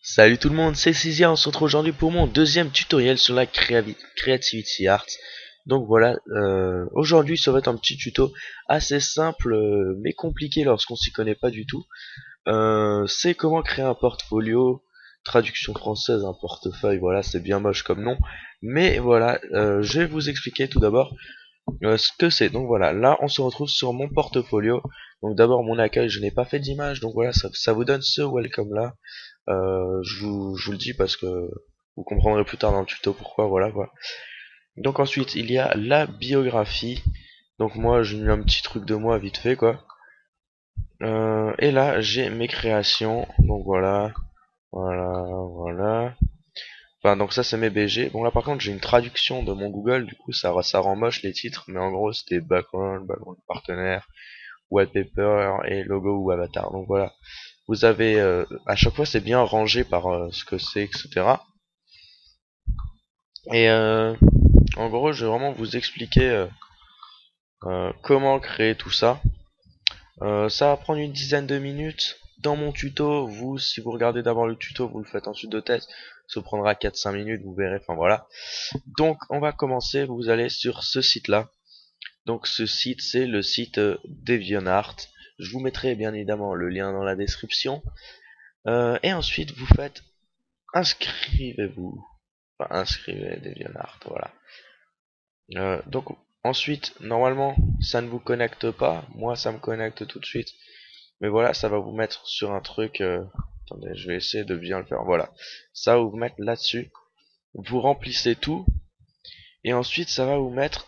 Salut tout le monde, c'est Cizia, on se retrouve aujourd'hui pour mon deuxième tutoriel sur la Creativity Art. Donc voilà, aujourd'hui ça va être un petit tuto assez simple mais compliqué lorsqu'on s'y connaît pas du tout. C'est comment créer un portfolio, traduction française, un portefeuille, voilà c'est bien moche comme nom. Mais voilà, je vais vous expliquer tout d'abord ce que c'est. Donc voilà, là on se retrouve sur mon portfolio. Donc d'abord mon accueil, je n'ai pas fait d'image, donc voilà ça vous donne ce welcome là. Je vous le dis parce que vous comprendrez plus tard dans le tuto pourquoi, voilà quoi. Donc ensuite, il y a la biographie. Donc moi, j'ai mis un petit truc de moi vite fait quoi. Et là, j'ai mes créations. Donc voilà, voilà. Enfin, donc ça, c'est mes BG. Bon là, par contre, j'ai une traduction de mon Google. Du coup, ça rend moche les titres. Mais en gros, c'était background partenaire, wallpaper et logo ou avatar. Donc voilà. Vous avez, à chaque fois, c'est bien rangé par ce que c'est, etc. Et en gros, je vais vraiment vous expliquer comment créer tout ça. Ça va prendre une dizaine de minutes. Dans mon tuto, vous, si vous regardez d'abord le tuto, vous le faites ensuite de test. Ça prendra 4-5 minutes, vous verrez. Enfin voilà. Donc, on va commencer. Vous allez sur ce site-là. Donc, ce site, c'est le site DeviantArt. Je vous mettrai bien évidemment le lien dans la description. Et ensuite, vous faites inscrivez-vous. Enfin, inscrivez DeviantArt, voilà. Donc ensuite, normalement, ça ne vous connecte pas. Moi, ça me connecte tout de suite. Mais voilà, ça va vous mettre sur un truc. Attendez, je vais essayer de bien le faire. Voilà, ça va vous mettre là-dessus. Vous remplissez tout. Et ensuite, ça va vous mettre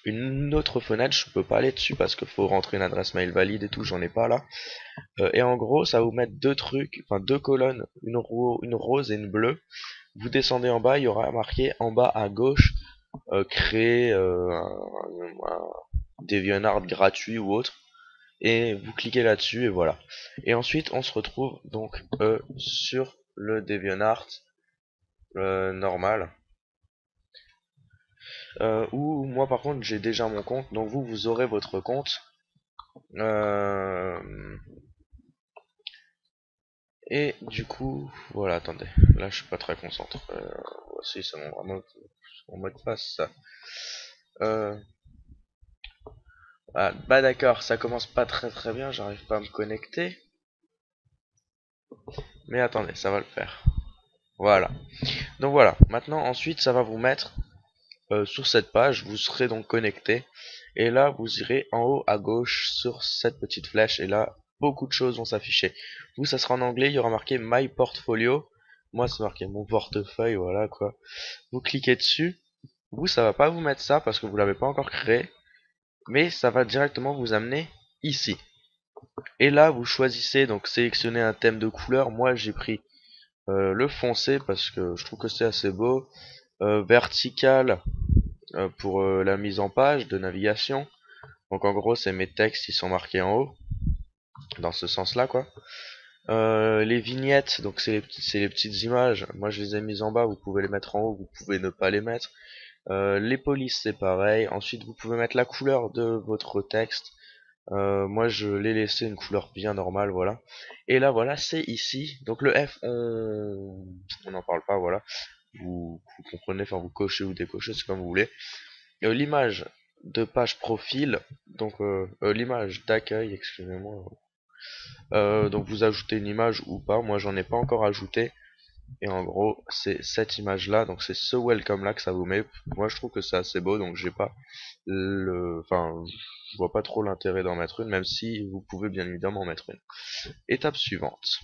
une autre fenêtre. Je peux pas aller dessus parce qu'il faut rentrer une adresse mail valide et tout. J'en ai pas là. Et en gros, ça va vous mettre deux trucs, enfin deux colonnes, une rose et une bleue. Vous descendez en bas, il y aura marqué en bas à gauche créer un DeviantArt gratuit ou autre, et vous cliquez là-dessus et voilà. Et ensuite on se retrouve donc sur le DeviantArt normal, où moi par contre j'ai déjà mon compte, donc vous aurez votre compte. Euh, et du coup, voilà, attendez, là je suis pas très concentré. Voici, c'est mon mot de passe ça. Euh, bah d'accord, ça commence pas très bien, j'arrive pas à me connecter. Mais attendez, ça va le faire. Voilà. Donc voilà. Maintenant, ensuite, ça va vous mettre sur cette page. Vous serez donc connecté. Et là, vous irez en haut à gauche sur cette petite flèche. Et là, beaucoup de choses vont s'afficher. Vous, ça sera en anglais. Il y aura marqué My Portfolio. Moi, c'est marqué mon portefeuille. Voilà quoi. Vous cliquez dessus. Vous, ça va pas vous mettre ça parce que vous l'avez pas encore créé. Mais ça va directement vous amener ici. Et là, vous choisissez, donc sélectionnez un thème de couleur. Moi, j'ai pris le foncé parce que je trouve que c'est assez beau. Vertical pour la mise en page de navigation. Donc en gros, c'est mes textes qui sont marqués en haut, dans ce sens-là quoi. Les vignettes, donc c'est les petites images. Moi, je les ai mises en bas. Vous pouvez les mettre en haut, vous pouvez ne pas les mettre. Les polices, c'est pareil. Ensuite, vous pouvez mettre la couleur de votre texte. Moi je l'ai laissé une couleur bien normale, voilà. Et là voilà, c'est ici. Donc le F, on n'en parle pas, voilà. Vous comprenez, enfin vous cochez ou décochez, c'est comme vous voulez. L'image de page profil, donc l'image d'accueil, excusez-moi. Donc vous ajoutez une image ou pas, moi j'en ai pas encore ajouté. Et en gros, c'est cette image-là, donc c'est ce welcome-là que ça vous met. Moi, je trouve que c'est assez beau, donc j'ai pas enfin, je vois pas trop l'intérêt d'en mettre une, même si vous pouvez bien évidemment en mettre une. Étape suivante.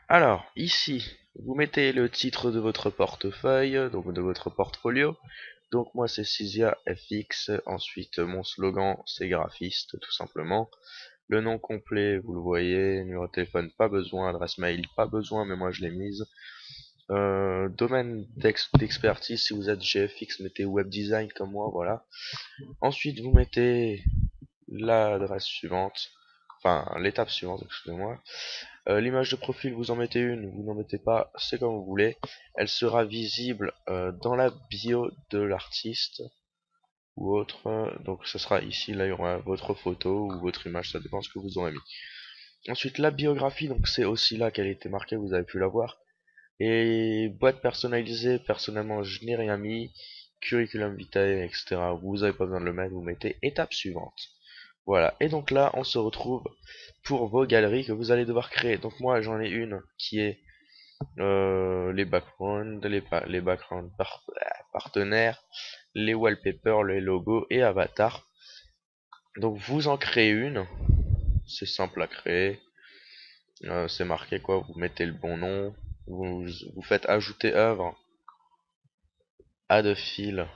Alors, ici, vous mettez le titre de votre portefeuille, donc de votre portfolio. Donc moi, c'est Cizia FX. Ensuite, mon slogan, c'est graphiste, tout simplement. Le nom complet, vous le voyez. Numéro de téléphone, pas besoin. Adresse mail, pas besoin, mais moi je l'ai mise. Domaine d'expertise, si vous êtes GFX, mettez web design comme moi, voilà. Ensuite, vous mettez l'adresse suivante, enfin l'étape suivante, excusez-moi. L'image de profil, vous en mettez une, vous n'en mettez pas, c'est comme vous voulez. Elle sera visible dans la bio de l'artiste ou autre. Donc ce sera ici, là il y aura votre photo ou votre image, ça dépend ce que vous aurez mis. Ensuite, la biographie, donc c'est aussi là qu'elle était marquée, vous avez pu la voir. Et boîte personnalisée, personnellement je n'ai rien mis. Curriculum vitae, etc. Vous n'avez pas besoin de le mettre, vous mettez étape suivante. Voilà, et donc là on se retrouve pour vos galeries que vous allez devoir créer. Donc moi j'en ai une qui est les backgrounds, les backgrounds partenaires, les wallpapers, les logos et avatars. Donc vous en créez une, c'est simple à créer. C'est marqué quoi, vous mettez le bon nom, vous faites ajouter œuvre, add fil,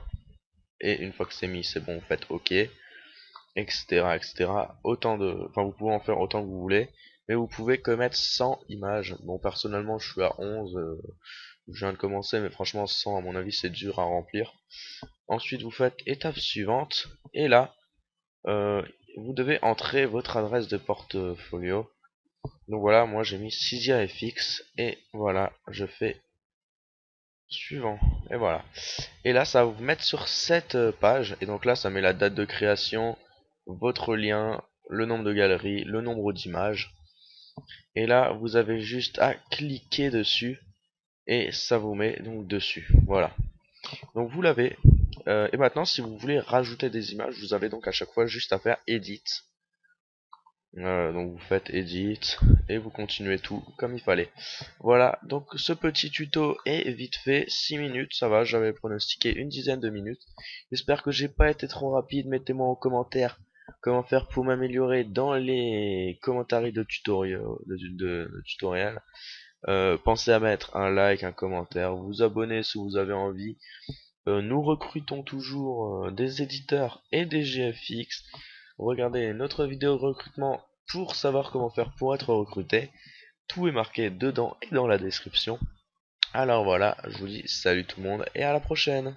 et une fois que c'est mis, c'est bon, vous faites OK, etc., etc. Vous pouvez en faire autant que vous voulez, mais vous pouvez que mettre 100 images. Bon, personnellement, je suis à 11, je viens de commencer, mais franchement, 100, à mon avis, c'est dur à remplir. Ensuite, vous faites étape suivante, et là, euh, vous devez entrer votre adresse de portfolio. Donc voilà, moi j'ai mis Cydia FX et voilà, je fais suivant. Et voilà. Et là, ça va vous mettre sur cette page. Et donc là, ça met la date de création, votre lien, le nombre de galeries, le nombre d'images. Et là, vous avez juste à cliquer dessus et ça vous met donc dessus. Voilà. Donc vous l'avez. Et maintenant, si vous voulez rajouter des images, vous avez donc à chaque fois juste à faire Edit. Donc vous faites edit et vous continuez tout comme il fallait. Voilà, donc ce petit tuto est vite fait, 6 minutes, ça va, j'avais pronostiqué une dizaine de minutes. J'espère que j'ai pas été trop rapide, mettez-moi en commentaire comment faire pour m'améliorer dans les commentaires de tutoriel. Pensez à mettre un like, un commentaire, vous abonner si vous avez envie. Nous recrutons toujours des éditeurs et des GFX. Regardez notre vidéo de recrutement pour savoir comment faire pour être recruté. Tout est marqué dedans et dans la description. Alors voilà, je vous dis salut tout le monde et à la prochaine.